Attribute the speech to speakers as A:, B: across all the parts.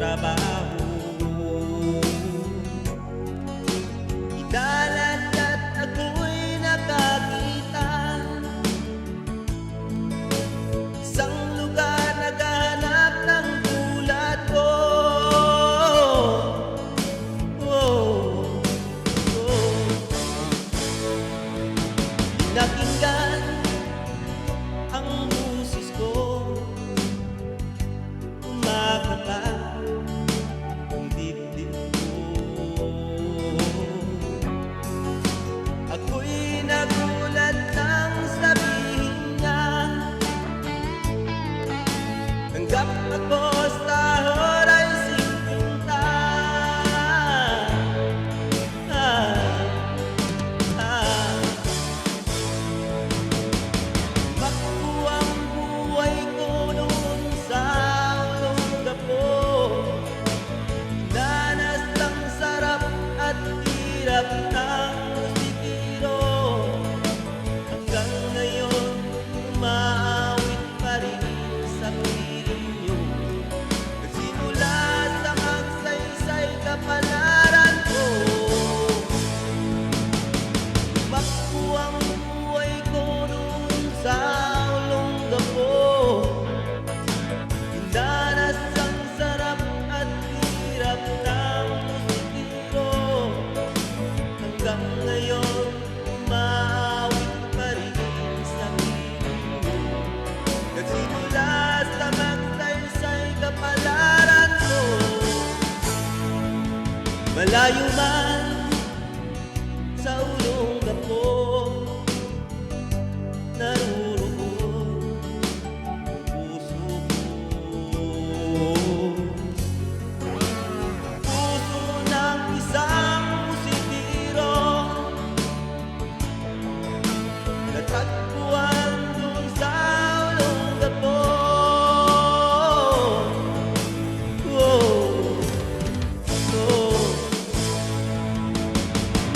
A: trabaho. Idalat at ako'y nakakita, isang lugar naghahanap ng tulad ko. Pinakinggan ang busis ko, umakaba ang dibdib ko. Ako'y nagulat nang sabihin niya, tanggap ako sa Horizon Pinta. Bakbo ang buhay ko noon sa Olongapo, danas ang sarap at hirap ng musikero. Hanggang ngayon, umaawit pa rin sa piling niyo. Nagsimula sa magsaysay kapalaran ko. Bakbo ang buhay ko noon sa Olongapo, danas ang sarap at hirap ng musikero. Hanggang ngayon, umaawit pa rin sa piling mo. Nagsimula sa magsaysay kapalaran ko. Malayo man sa Olongapo, naroroon ang puso ko. Puso ng isang musikero, natagpuan doon sa Olongapo.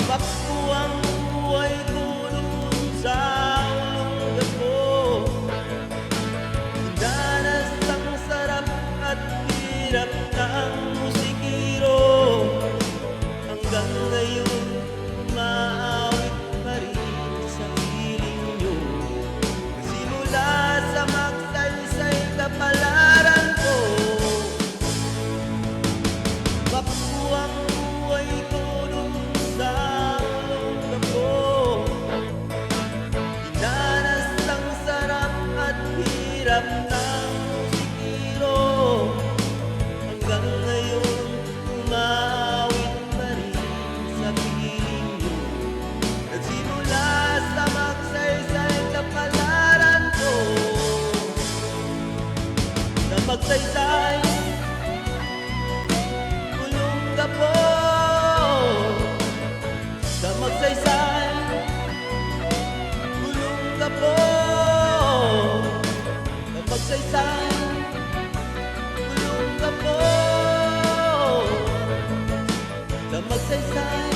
A: Bakbo ang buhay ko noon sa Olongapo, danas ang sarap at hirap ng musikero. Hanggang ngayon, umaawit pa rin sa piling niyo. Simula sa magsaysay kapalaran ko. Bakbo ang buhay ko noon sa Olongapo, danas ang sarap at hirap ng musikero. Hanggang ngayon, umaawit pa rin sa piling niyo. Nagsimula sa magsaysay kapalaran ko. Sa magsaysay Olongapo, sa magsaysay Olongapo, sa magsaysay Olongapo, sa magsaysay